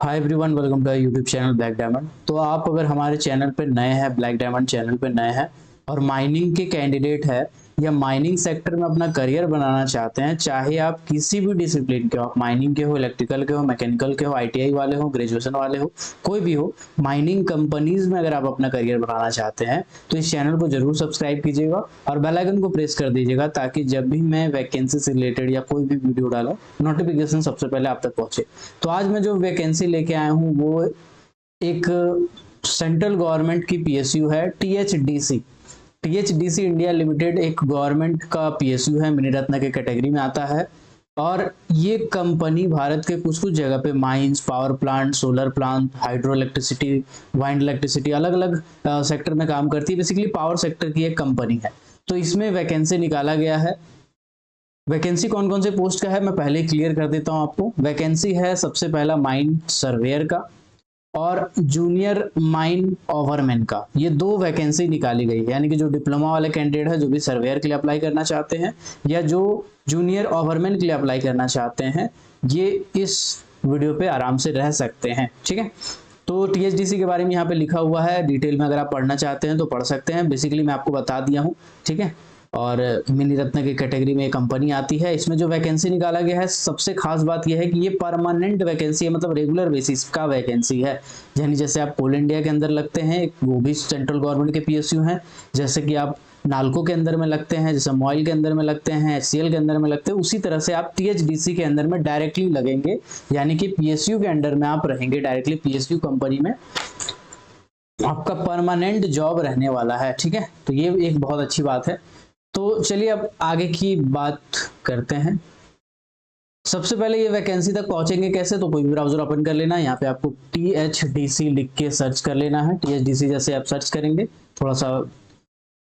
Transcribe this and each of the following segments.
Hi everyone, welcome to YouTube channel black diamond. तो आप अगर हमारे चैनल पे नए हैं, ब्लैक डायमंड चैनल पे नए हैं और माइनिंग के कैंडिडेट है या माइनिंग सेक्टर में अपना करियर बनाना चाहते हैं, चाहे आप किसी भी डिसिप्लिन के हो, आप माइनिंग के हो, इलेक्ट्रिकल के हो, मैकेनिकल के हो, आईटीआई वाले हो, ग्रेजुएशन वाले हो, कोई भी हो, माइनिंग कंपनीज में अगर आप अपना करियर बनाना चाहते हैं तो इस चैनल को जरूर सब्सक्राइब कीजिएगा और बेल आइकन को प्रेस कर दीजिएगा ताकि जब भी मैं वैकेंसी से रिलेटेड या कोई भी वीडियो डालूं नोटिफिकेशन सबसे पहले आप तक पहुंचे। तो आज मैं जो वैकेंसी लेके आया हूँ वो एक सेंट्रल गवर्नमेंट की पीएसयू है, टीएचडीसी। टीएचडीसी इंडिया लिमिटेड एक गवर्नमेंट का पीएसयू है, मिनी रत्न के कैटेगरी में आता है और ये कंपनी भारत के कुछ कुछ जगह पे mines, power plant, solar plant, hydro electricity, wind electricity, अलग अलग सेक्टर में काम करती है। बेसिकली पावर सेक्टर की एक कंपनी है। तो इसमें वैकेंसी निकाला गया है। वैकेंसी कौन कौन से पोस्ट का है मैं पहले ही क्लियर कर देता हूं आपको। वैकेंसी है सबसे पहला माइन सर्वेयर का और जूनियर माइन ओवरमैन का। ये दो वैकेंसी निकाली गई है, यानी कि जो डिप्लोमा वाले कैंडिडेट है जो भी सर्वेयर के लिए अप्लाई करना चाहते हैं या जो जूनियर ओवरमैन के लिए अप्लाई करना चाहते हैं, ये इस वीडियो पे आराम से रह सकते हैं। ठीक है, तो टीएचडीसी के बारे में यहाँ पे लिखा हुआ है, डिटेल में अगर आप पढ़ना चाहते हैं तो पढ़ सकते हैं। बेसिकली मैं आपको बता दिया हूँ। ठीक है, और मिनी रत्न की कैटेगरी में एक कंपनी आती है। इसमें जो वैकेंसी निकाला गया है, सबसे खास बात यह है कि ये परमानेंट वैकेंसी है, मतलब रेगुलर बेसिस का वैकेंसी है। यानी जैसे आप कोल इंडिया के अंदर लगते हैं, वो भी सेंट्रल गवर्नमेंट के पीएसयू हैं, जैसे कि आप नाल्को के अंदर में लगते हैं, जैसे मोइल के अंदर में लगते हैं, एचसीएल के अंदर में लगते हैं, उसी तरह से आप टीएचडीसी के अंदर में डायरेक्टली लगेंगे, यानी कि पीएसयू के अंडर में आप रहेंगे डायरेक्टली। पीएसयू कंपनी में आपका परमानेंट जॉब रहने वाला है। ठीक है, तो ये एक बहुत अच्छी बात है। तो चलिए अब आगे की बात करते हैं। सबसे पहले ये वैकेंसी तक पहुंचेंगे कैसे, तो कोई भी ब्राउजर ओपन कर लेना। यहाँ पे आपको टीएचडीसी लिख के सर्च कर लेना है। टीएचडीसी जैसे आप सर्च करेंगे थोड़ा सा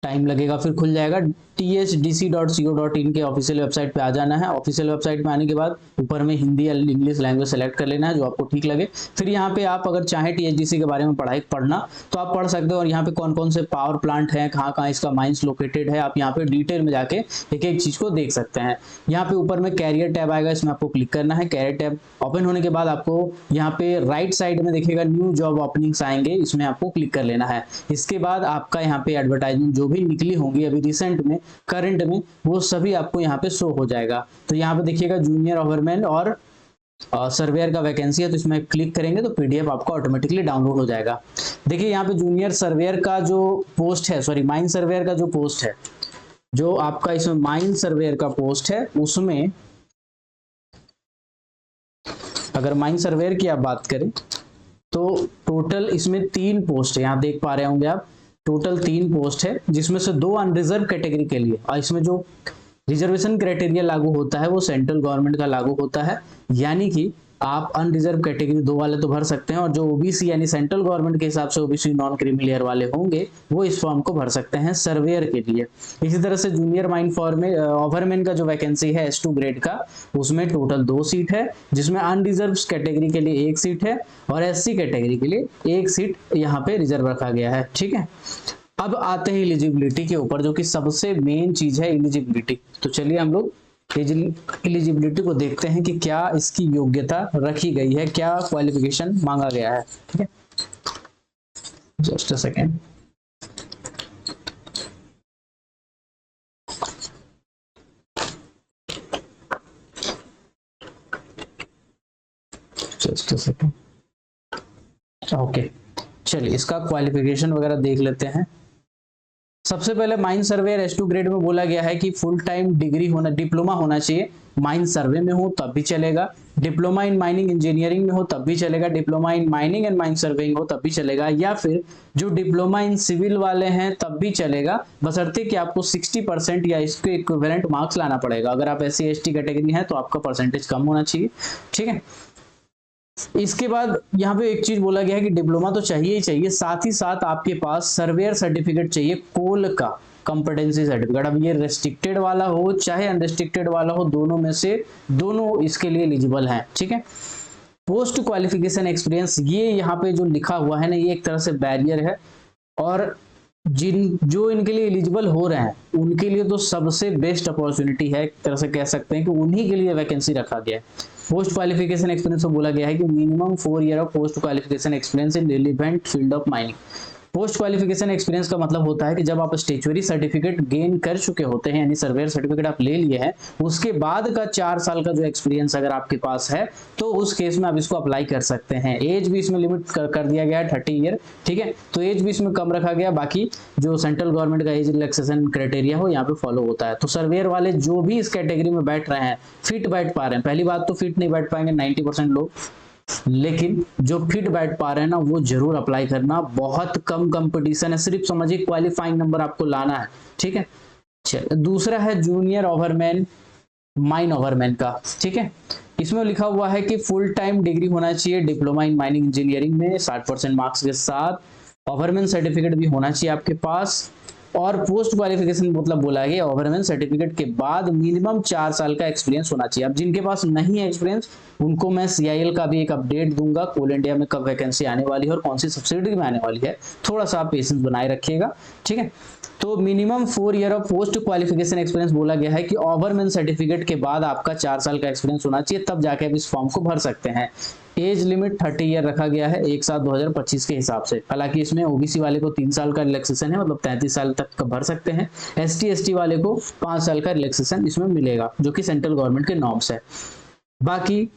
टाइम लगेगा, फिर खुल जाएगा। thdc.co.in के ऑफिशियल वेबसाइट पे आ जाना है। ऑफिशियल वेबसाइट में आने के बाद ऊपर में हिंदी या इंग्लिश लैंग्वेज सेलेक्ट कर लेना है जो आपको ठीक लगे। फिर यहाँ पे आप अगर चाहें टीएचडीसी के बारे में पढ़ना तो आप पढ़ सकते हो, और यहाँ पे कौन कौन से पावर प्लांट हैं, कहाँ कहाँ इसका माइंस लोकेटेड है, आप यहाँ पे डिटेल में जाके एक एक चीज को देख सकते हैं। यहाँ पे ऊपर में कैरियर टैब आएगा, इसमें आपको क्लिक करना है। कैरियर टैब ओपन होने के बाद आपको यहाँ पे राइट साइड में देखिएगा न्यू जॉब ओपनिंग्स आएंगे, इसमें आपको क्लिक कर लेना है। इसके बाद आपका यहाँ पे एडवर्टाइजमेंट जो भी निकली होंगी अभी रिसेंट में, करंट में, वो सभी आपको यहाँ पे शो हो जाएगा। तो यहाँ पे देखिएगा जूनियर ओवरमैन और सर्वेयर का वैकेंसी है, तो इसमें क्लिक करेंगे तो पीडीएफ आपको ऑटोमेटिकली डाउनलोड हो जाएगा। देखिए यहाँ पे जूनियर सर्वेयर का जो पोस्ट है, सॉरी माइन सर्वेयर का जो पोस्ट है, जो आपका इसमें माइन सर्वेयर का पोस्ट है, उसमें अगर माइन सर्वेयर की आप बात करें तो टोटल इसमें 3 पोस्ट है। यहाँ देख पा रहे होंगे आप, टोटल 3 पोस्ट है, जिसमें से 2 अनरिजर्व कैटेगरी के लिए, और इसमें जो रिजर्वेशन क्राइटेरिया लागू होता है वो सेंट्रल गवर्नमेंट का लागू होता है। यानी कि आप अनरिजर्व कैटेगरी 2 वाले तो भर सकते हैं, और जो ओबीसी यानी सेंट्रल गवर्नमेंट के हिसाब से ओबीसी नॉन क्रीमी लेयर वाले होंगे वो इस फॉर्म को भर सकते हैं सर्वेयर के लिए। इसी तरह से जूनियर माइन फॉर्म में ओवरमैन का जो वैकेंसी है S2 ग्रेड का, उसमें टोटल 2 सीट है, जिसमें अनरिजर्व कैटेगरी के लिए 1 सीट है और एससी कैटेगरी के लिए 1 सीट यहाँ पे रिजर्व रखा गया है। ठीक है, अब आते हैं एलिजिबिलिटी के ऊपर, जो कि सबसे मेन चीज है एलिजिबिलिटी। तो चलिए हम लोग एलिजिबिलिटी को देखते हैं कि क्या इसकी योग्यता रखी गई है, क्या क्वालिफिकेशन मांगा गया है। ठीक है, just a second. Just a second. Okay, चलिए इसका क्वालिफिकेशन वगैरह देख लेते हैं। सबसे पहले माइन सर्वेयर S2 ग्रेड में बोला गया है कि फुल टाइम डिग्री होना, डिप्लोमा होना चाहिए। माइन सर्वे में हो तब भी चलेगा, डिप्लोमा इन माइनिंग इंजीनियरिंग में हो तब भी चलेगा, diploma in mining and mine surveying हो तब भी चलेगा, या फिर जो डिप्लोमा इन सिविल वाले हैं तब भी चलेगा, बशर्ते कि आपको 60% या इसके इक्विवेलेंट मार्क्स लाना पड़ेगा। अगर आप SC ST कैटेगरी हैं तो आपका परसेंटेज कम होना चाहिए। ठीक है, इसके बाद यहाँ पे एक चीज बोला गया है कि डिप्लोमा तो चाहिए ही चाहिए, साथ ही साथ आपके पास सर्वेयर सर्टिफिकेट चाहिए, कोल का कॉम्पिटेंसी सर्टिफिकेट। अब ये रेस्ट्रिक्टेड वाला हो चाहे अनरेस्ट्रिक्टेड वाला हो, दोनों में से दोनों इसके लिए एलिजिबल हैं। ठीक है, पोस्ट क्वालिफिकेशन एक्सपीरियंस, ये यहाँ पे जो लिखा हुआ है ना, ये एक तरह से बैरियर है, और जो इनके लिए एलिजिबल हो रहे हैं उनके लिए तो सबसे बेस्ट अपॉर्चुनिटी है, एक तरह से कह सकते हैं कि उन्हीं के लिए वैकेंसी रखा गया है। पोस्ट क्वालिफिकेशन एक्सपीरियंस को बोला गया है कि minimum 4 year of post qualification experience in relevant field of mining. Post qualification experience का मतलब होता है कि जब आप स्टेचुअरी सर्टिफिकेट गेन कर चुके होते हैं, यानी सर्वेयर सर्टिफिकेट आप ले लिए हैं, उसके बाद का 4 साल का जो एक्सपीरियंस अगर आपके पास है तो उस केस में आप इसको अप्लाई कर सकते हैं। एज भी इसमें लिमिट कर दिया गया है 30 ईयर, ठीक है, तो एज भी इसमें कम रखा गया, बाकी जो सेंट्रल गवर्नमेंट का एज रिलैक्सेशन क्राइटेरिया हो यहाँ पे फॉलो होता है। तो सर्वेयर वाले जो भी इस कैटेगरी में बैठ रहे हैं, फिट बैठ पा रहे हैं, पहली बात तो फिट नहीं बैठ पाएंगे 90% लोग, लेकिन जो फिट बैठ पा रहे हैं ना वो जरूर अप्लाई करना। बहुत कम कंपटीशन है, सिर्फ समझिए क्वालिफाइंग नंबर आपको लाना है, ठीक है। चलिए दूसरा है जूनियर ओवरमैन, माइन ओवरमैन का, ठीक है। इसमें लिखा हुआ है कि फुल टाइम डिग्री होना चाहिए डिप्लोमा इन माइनिंग इंजीनियरिंग में 60% मार्क्स के साथ। ओवरमैन सर्टिफिकेट भी होना चाहिए आपके पास, और पोस्ट क्वालिफिकेशन मतलब बोला गया ओवरमैन सर्टिफिकेट के बाद मिनिमम 4 साल का एक्सपीरियंस होना चाहिए। अब जिनके पास नहीं है एक्सपीरियंस उनको मैं CIL का भी एक अपडेट दूंगा, कोल इंडिया में कब वैकेंसी आने वाली है और कौन सी सब्सिडी में आने वाली है, थोड़ा सा आप पेशेंस बनाए रखिएगा, ठीक है। तो minimum 4 year of post qualification experience बोला गया है कि ओवरमैन सर्टिफिकेट के बाद आपका 4 साल का एक्सपीरियंस होना चाहिए, तब जाके आप इस फॉर्म को भर सकते हैं। एज लिमिट 30 ईयर रखा गया है 1/7/2025 के हिसाब से। हालांकि इसमें OBC वाले को 3 साल का रिलैक्सेशन है, मतलब 33 साल तक का भर सकते हैं। ST/ST वाले को 5 साल का रिलैक्सेशन इसमें मिलेगा, जो कि सेंट्रल गवर्नमेंट के नॉर्म्स है। बाकी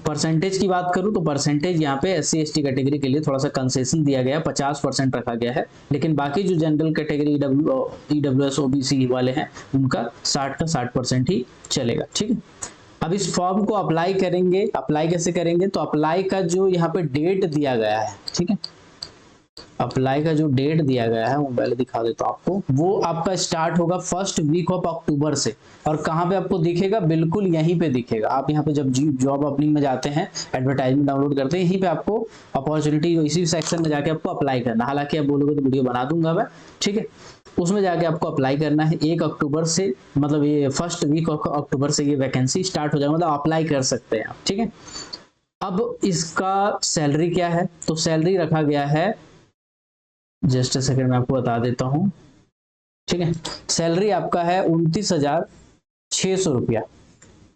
परसेंटेज की बात करूं तो परसेंटेज यहाँ पे SC/ST कैटेगरी के लिए थोड़ा सा कंसेशन दिया गया है, 50% रखा गया है, लेकिन बाकी जो जनरल कैटेगरी EWS OBC वाले हैं उनका 60 का 60% ही चलेगा, ठीक है। अब इस फॉर्म को अप्लाई करेंगे, अप्लाई कैसे करेंगे, तो अप्लाई का जो यहाँ पे डेट दिया गया है, ठीक है, अप्लाई का जो डेट दिया गया है वो पहले दिखा देता हूं आपको, वो आपका स्टार्ट होगा 1st वीक ऑफ अक्टूबर से। और कहाँ पे आपको दिखेगा, बिल्कुल यहीं पे दिखेगा। आप यहाँ पे जब जॉब ओपनिंग में जाते हैं, एडवर्टाइजमेंट डाउनलोड करते हैं, यहीं पे आपको अपॉर्चुनिटी, इसी सेक्शन में जाके आपको अप्लाई करना। हालांकि आप बोलोगे तो वीडियो बना दूंगा मैं, ठीक है, उसमें जाके आपको अप्लाई करना है। 1 अक्टूबर से, मतलब ये 1st वीक ऑफ अक्टूबर से ये वैकेंसी स्टार्ट हो जाएगा, मतलब अप्लाई कर सकते हैं आप, ठीक है। अब इसका सैलरी क्या है, तो सैलरी रखा गया है, जस्ट सेकंड में आपको बता देता हूं, ठीक है। सैलरी आपका है 29,600 रुपया।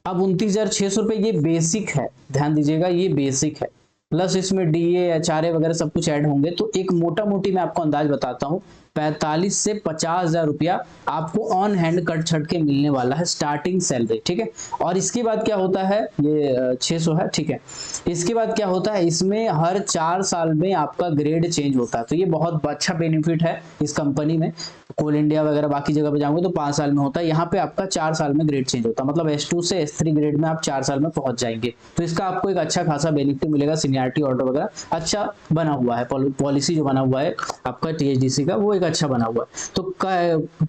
अब 29,600 रुपये ये बेसिक है, ध्यान दीजिएगा ये बेसिक है, प्लस इसमें DA HRA वगैरह सब कुछ ऐड होंगे, तो एक मोटा मोटी मैं आपको अंदाज बताता हूँ, 45 से 50,000 रुपया आपको ऑन हैंड कट छट के मिलने वाला है स्टार्टिंग सैलरी, ठीक है। और इसके बाद क्या होता है, ये 600 है, ठीक है। इसके बाद क्या होता है, इसमें हर 4 साल में आपका ग्रेड चेंज होता है, तो ये बहुत अच्छा बेनिफिट है इस कंपनी में। कोल इंडिया वगैरह बाकी जगह पे जाओगे तो 5 साल में होता है, यहाँ पे आपका 4 साल में ग्रेड चेंज होता है, मतलब S2 से S3 ग्रेड में आप 4 साल में पहुंच जाएंगे। तो इसका आपको एक अच्छा खासा बेनिफिट मिलेगा, सीनियरिटी ऑर्डर वगैरह अच्छा बना हुआ है, पॉलिसी जो बना हुआ है आपका THDC का वो एक अच्छा बना हुआ है। तो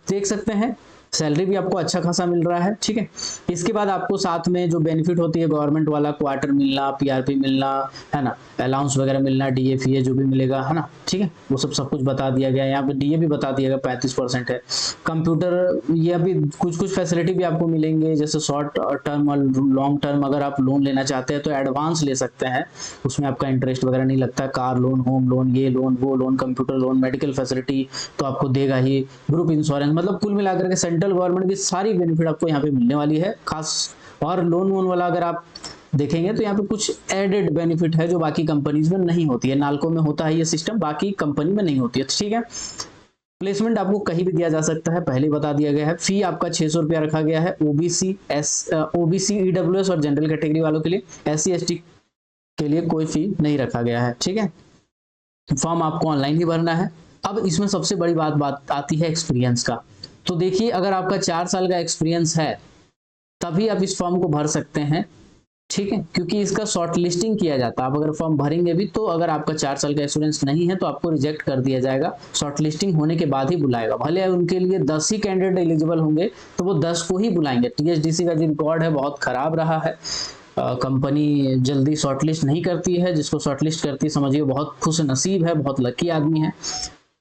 देख सकते हैं सैलरी भी आपको अच्छा खासा मिल रहा है, ठीक है। इसके बाद आपको साथ में जो बेनिफिट होती है गवर्नमेंट वाला, क्वार्टर मिलना, PRP मिलना, है ना, अलाउंस वगैरह मिलना, DA FA जो भी मिलेगा, है ना, ठीक है, वो सब कुछ बता दिया गया है। यहाँ पे DA भी बता दिया गया 35% है। कंप्यूटर, ये अभी कुछ फैसिलिटी भी आपको मिलेंगे, जैसे शॉर्ट टर्म और लॉन्ग टर्म अगर आप लोन लेना चाहते हैं तो एडवांस ले सकते हैं, उसमें आपका इंटरेस्ट वगैरह नहीं लगता। कार लोन, होम लोन, ये लोन वो loan, computer loan, medical facility तो आपको देगा ही, ग्रुप इंश्योरेंस, मतलब कुल मिलाकर के सेंट्रल गवर्नमेंट की सारी बेनिफिट आपको यहाँ पे मिलने वाली है खास। और लोन वोन वाला अगर आप देखेंगे तो यहाँ पे कुछ एडेड बेनिफिट है जो बाकी कंपनीज में नहीं होती है। नाल्को में होता है ये सिस्टम, बाकी कंपनी में नहीं होती है, ठीक है। प्लेसमेंट आपको कहीं भी दिया जा सकता है, पहले बता दिया गया है। फी आपका 600 रुपया रखा गया है OBC EWS और जनरल कैटेगरी वालों के लिए। SC/ST के लिए कोई फी नहीं रखा गया है, ठीक है। फॉर्म आपको ऑनलाइन ही भरना है। अब इसमें सबसे बड़ी बात आती है एक्सपीरियंस का। तो देखिए अगर आपका 4 साल का एक्सपीरियंस है तभी आप इस फॉर्म को भर सकते हैं, ठीक है, क्योंकि इसका शॉर्ट लिस्टिंग किया जाता है। आप अगर फॉर्म भरेंगे भी तो अगर आपका 4 साल का एक्सपीरियंस नहीं है तो आपको रिजेक्ट कर दिया जाएगा, शॉर्ट लिस्टिंग होने के बाद ही बुलाएगा। भले उनके लिए 10 ही कैंडिडेट एलिजिबल होंगे तो वो 10 को ही बुलाएंगे। THDC का जो रिकॉर्ड है बहुत खराब रहा है, कंपनी जल्दी शॉर्टलिस्ट नहीं करती है, जिसको शॉर्टलिस्ट करती है समझिए बहुत खुश नसीब है, बहुत लकी आदमी है।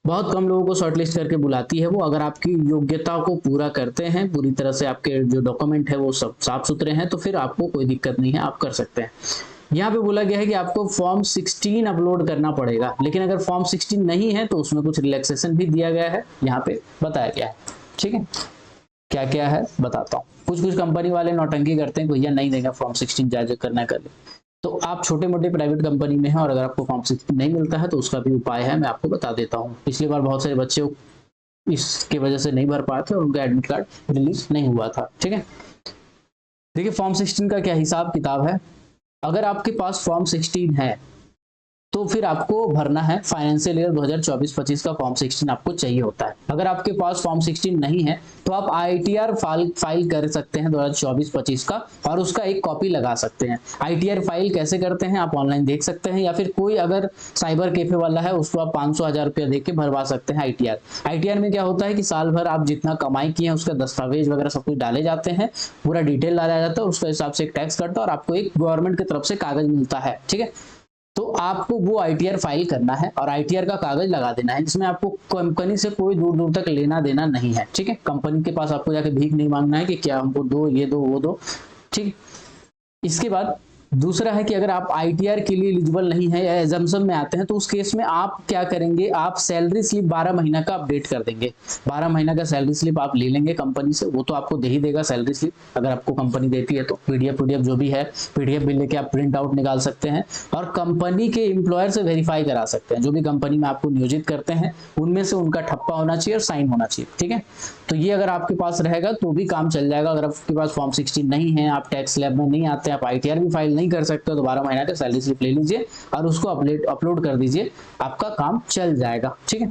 बहुत कम लोगों को शॉर्टलिस्ट करके बुलाती है वो, अगर आपकी योग्यता को पूरा करते हैं, पूरी तरह से आपके जो डॉक्यूमेंट है वो सब साफ सुथरे हैं, तो फिर आपको कोई दिक्कत नहीं है, आप कर सकते हैं। यहाँ पे बोला गया है कि आपको फॉर्म 16 अपलोड करना पड़ेगा, लेकिन अगर फॉर्म 16 नहीं है तो उसमें कुछ रिलैक्सेशन भी दिया गया है, यहाँ पे बताया गया है, ठीक है। क्या क्या है बताता हूँ। कुछ कुछ कंपनी वाले नौटंकी करते हैं, भैया नहीं देगा फॉर्म 16 जारी करना कर ले। तो आप छोटे मोटे प्राइवेट कंपनी में हैं और अगर आपको फॉर्म 16 नहीं मिलता है तो उसका भी उपाय है, मैं आपको बता देता हूँ। पिछली बार बहुत सारे बच्चे इसके वजह से नहीं भर पाए थे और उनका एडमिट कार्ड रिलीज नहीं हुआ था। ठीक है, देखिए फॉर्म 16 का क्या हिसाब किताब है। अगर आपके पास फॉर्म 16 है तो फिर आपको भरना है फाइनेंशियल ईयर 2024-25 का फॉर्म 16 आपको चाहिए होता है। अगर आपके पास फॉर्म 16 नहीं है तो आप आईटीआर फाइल कर सकते हैं 2024-25 का और उसका एक कॉपी लगा सकते हैं। आईटीआर फाइल कैसे करते हैं आप ऑनलाइन देख सकते हैं, या फिर कोई अगर साइबर कैफे वाला है उसको आप 500-1000 रुपया दे के भरवा सकते हैं आईटीआर। आईटीआर में क्या होता है कि साल भर आप जितना कमाई किए हैं उसका दस्तावेज वगैरह सब कुछ डाले जाते हैं, पूरा डिटेल डाला जाता है, उसके हिसाब से एक टैक्स कटता है और आपको एक गवर्नमेंट की तरफ से कागज मिलता है। ठीक है, तो आपको वो आईटीआर फाइल करना है और आईटीआर का कागज लगा देना है, जिसमें आपको कंपनी से कोई दूर दूर तक लेना देना नहीं है। ठीक है, कंपनी के पास आपको जाके भीख नहीं मांगना है कि क्या हमको दो, ये दो, वो दो। ठीक, इसके बाद दूसरा है कि अगर आप आईटीआर के लिए एलिजिबल नहीं है या एजम्पशन में आते हैं तो उस केस में आप क्या करेंगे, आप सैलरी स्लिप 12 महीना का अपडेट कर देंगे। 12 महीना का सैलरी स्लिप आप ले लेंगे कंपनी से, वो तो आपको दे ही देगा सैलरी स्लिप, अगर आपको कंपनी देती है तो पीडीएफ जो भी है पीडीएफ भी लेके आप प्रिंट आउट निकाल सकते हैं और कंपनी के एम्प्लॉयर से वेरीफाई करा सकते हैं। जो भी कंपनी में आपको नियोजित करते हैं उनमें से उनका ठप्पा होना चाहिए और साइन होना चाहिए। ठीक है, तो ये अगर आपके पास रहेगा तो भी काम चल जाएगा। अगर आपके पास फॉर्म 16 नहीं है, आप टैक्स स्लैब में नहीं आते, आप आईटीआर भी फाइल नहीं कर सकते, तो 12 महीना का सैलरी स्लिप ले लीजिए और उसको अपलोड कर दीजिए, आपका काम चल जाएगा। ठीक है,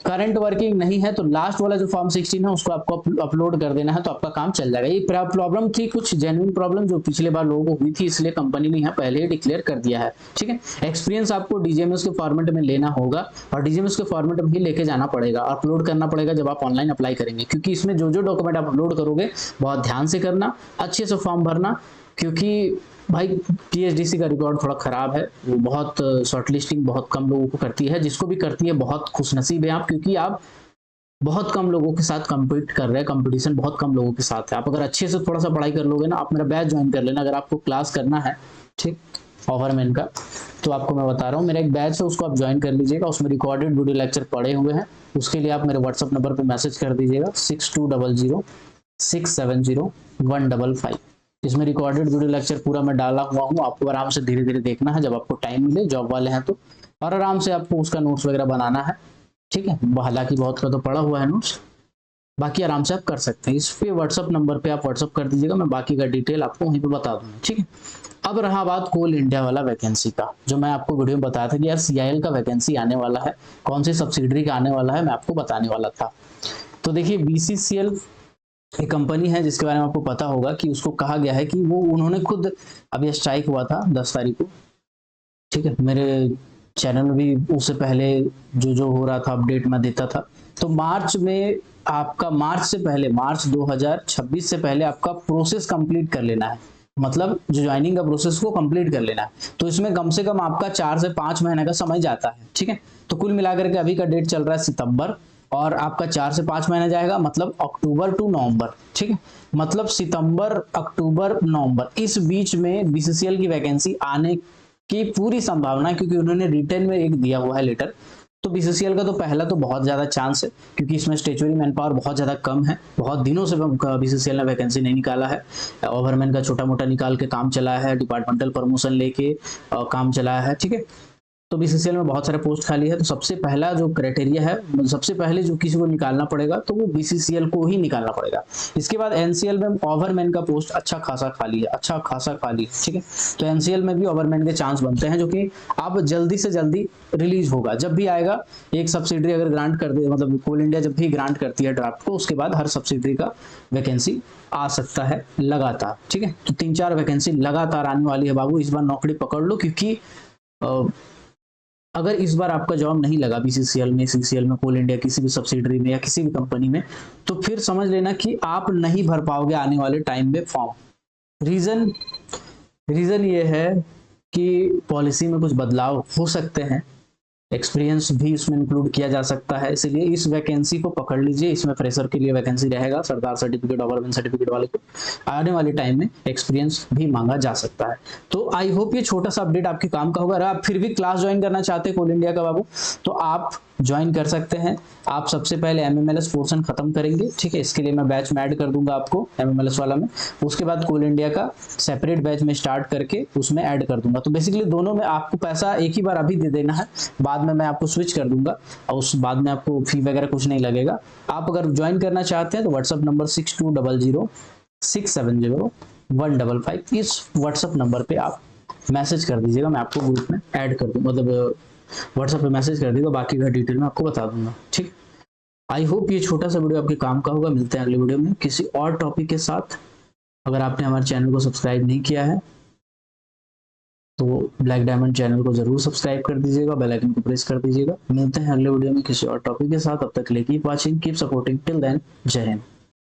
करंट वर्किंग नहीं है तो लास्ट वाला जो फॉर्म 16 है उसको आपको अपलोड कर देना है, तो आपका काम चल जाएगा। ये प्रॉब्लम थी, कुछ जेन्युइन प्रॉब्लम जो पिछले बार लोगों को हुई थी, इसलिए कंपनी ने यहाँ पहले ही डिक्लेयर कर दिया है। ठीक है, एक्सपीरियंस आपको डीजीएमएस के फॉर्मेट में लेना होगा और डीजीएमएस के फॉर्मेट में ही लेके जाना पड़ेगा, अपलोड करना पड़ेगा जब आप ऑनलाइन अप्लाई करेंगे, क्योंकि इसमें जो जो डॉक्यूमेंट आप अपलोड करोगे बहुत ध्यान से करना, अच्छे से फॉर्म भरना, क्योंकि भाई पीएचडीसी का रिकॉर्ड थोड़ा खराब है, वो बहुत शॉर्टलिस्टिंग बहुत कम लोगों को करती है, जिसको भी करती है बहुत खुशनसीब है आप, क्योंकि आप बहुत कम लोगों के साथ कम्पीट कर रहे हैं, कंपटीशन बहुत कम लोगों के साथ है। आप अगर अच्छे से थोड़ा सा पढ़ाई कर लोगे ना, आप मेरा बैच ज्वाइन कर लेना अगर आपको क्लास करना है। ठीक, ओवरमैन का तो आपको मैं बता रहा हूँ, मेरा एक बैच है उसको आप ज्वाइन कर लीजिएगा, उसमें रिकॉर्डेड वीडियो लेक्चर पड़े हुए हैं। उसके लिए आप मेरे व्हाट्सअप नंबर पर मैसेज कर दीजिएगा 6200670155। इसमें रिकॉर्डेड वीडियो लेक्चर पूरा मैं डाला हुआ हूँ, आपको आराम से धीरे धीरे देखना है, जब आपको टाइम मिले, जॉब वाले हैं तो, और आराम से आपको उसका नोट्स वगैरह बनाना है। ठीक है, हालांकि बहुत का तो पड़ा हुआ है नोट्स, बाकी आराम से आप कर सकते हैं। इस पे व्हाट्सअप नंबर पे आप व्हाट्सअप कर दीजिएगा, मैं बाकी का डिटेल आपको वहीं पे बता दूंगा। ठीक है, अब रहा बात कोल इंडिया वाला वैकेंसी का, जो मैं आपको वीडियो में बताया था कि यार सीआईएल का वैकेंसी आने वाला है, कौन सी सब्सिडरी का आने वाला है, मैं आपको बताने वाला था। तो देखिए बीसीसीएल एक कंपनी है जिसके बारे में आपको पता होगा कि उसको कहा गया है कि वो उन्होंने खुद, अभी स्ट्राइक हुआ था 10 तारीख को। ठीक है, मेरे चैनल में भी उससे पहले जो जो हो रहा था अपडेट मैं देता था। तो मार्च में आपका, मार्च से पहले, मार्च 2026 से पहले आपका प्रोसेस कंप्लीट कर लेना है, मतलब जो ज्वाइनिंग का प्रोसेस को कंप्लीट कर लेना है। तो इसमें कम से कम आपका 4 से 5 महीने का समय जाता है। ठीक है, तो कुल मिलाकर के अभी का डेट चल रहा है सितंबर, और आपका 4 से 5 महीने जाएगा, मतलब अक्टूबर टू नवंबर। ठीक है, मतलब सितंबर, अक्टूबर, नवंबर, इस बीच में बीसीसीएल की वैकेंसी आने की पूरी संभावना है, क्योंकि उन्होंने रिटर्न में एक दिया हुआ है लेटर। तो बीसीसीएल का तो पहला तो बहुत ज्यादा चांस है, क्योंकि इसमें स्टेचुरी मैन पावर बहुत ज्यादा कम है, बहुत दिनों से बीसीसीएल ने वैकेंसी नहीं निकाला है। ओवरमैन का छोटा मोटा निकाल के काम चलाया है, डिपार्टमेंटल प्रमोशन लेके काम चलाया है। ठीक है, तो बीसीसीएल में बहुत सारे पोस्ट खाली है, तो सबसे पहला जो क्राइटेरिया है, सबसे पहले जो किसी को निकालना पड़ेगा तो वो बीसीसीएल को ही निकालना पड़ेगा। इसके बाद एनसीएल में ओवरमैन का पोस्ट अच्छा खासा खाली है, अच्छा खासा खाली है। ठीक है, तो एनसीएल में भी ओवरमैन के चांस बनते हैं, जो कि अब जल्दी से जल्दी रिलीज होगा। जब भी आएगा, एक सब्सिडरी अगर ग्रांट कर दे, मतलब कोल इंडिया जब भी ग्रांट करती है ड्राफ्ट को, उसके बाद हर सब्सिडरी का वैकेंसी आ सकता है लगातार। ठीक है, तो 3-4 वैकेंसी लगातार आने वाली है बाबू, इस बार नौकरी पकड़ लो, क्योंकि अगर इस बार आपका जॉब नहीं लगा बीसीसीएल में, सीसीएल में, कोल इंडिया किसी भी सब्सिडरी में या किसी भी कंपनी में, तो फिर समझ लेना कि आप नहीं भर पाओगे आने वाले टाइम में फॉर्म। रीजन ये है कि पॉलिसी में कुछ बदलाव हो सकते हैं, एक्सपीरियंस भी इसमें इंक्लूड किया जा सकता है, इसलिए इस वैकेंसी को पकड़ लीजिए। इसमें फ्रेशर के लिए वैकेंसी रहेगा, सरदार सर्टिफिकेट, ओवरमैन सर्टिफिकेट वाले को आने वाले टाइम में एक्सपीरियंस भी मांगा जा सकता है। तो आई होप ये छोटा सा अपडेट आपके काम का होगा। अगर आप फिर भी क्लास ज्वाइन करना चाहते हैं कोल इंडिया का बाबू, तो आप ज्वाइन कर सकते हैं। आप सबसे पहले MMLS पोर्शन खत्म करेंगे, ठीक है, इसके लिए मैं बैच में ऐड कर दूंगा आपको MMLS वाला में। उसके बाद कोल इंडिया का सेपरेट बैच में स्टार्ट करके उसमें ऐड कर दूंगा। तो बेसिकली दोनों में आपको पैसा एक ही बार अभी दे देना है, बाद में मैं आपको स्विच कर दूंगा और उस बाद में आपको फी वगैरह कुछ नहीं लगेगा। आप अगर ज्वाइन करना चाहते हैं तो व्हाट्सअप नंबर 6200670155 इस व्हाट्सअप नंबर पे आप मैसेज कर दीजिएगा, मैं आपको ग्रुप में ऐड कर दूँ, मतलब व्हाट्सएप पे मैसेज कर दीजिएगा, बाकी का डिटेल में आपको बता दूंगा। ठीक, आई होप ये छोटा सा वीडियो आपके काम का होगा। मिलते हैं अगले वीडियो में किसी और टॉपिक के साथ। अगर आपने हमारे चैनल को सब्सक्राइब नहीं किया है तो ब्लैक डायमंड चैनल को जरूर सब्सक्राइब कर दीजिएगा, बेल आइकन को प्रेस कर दीजिएगा। मिलते हैं अगले वीडियो में किसी और टॉपिक के साथ, तब तक के लिए keep watching, keep supporting, till then जय हिंद।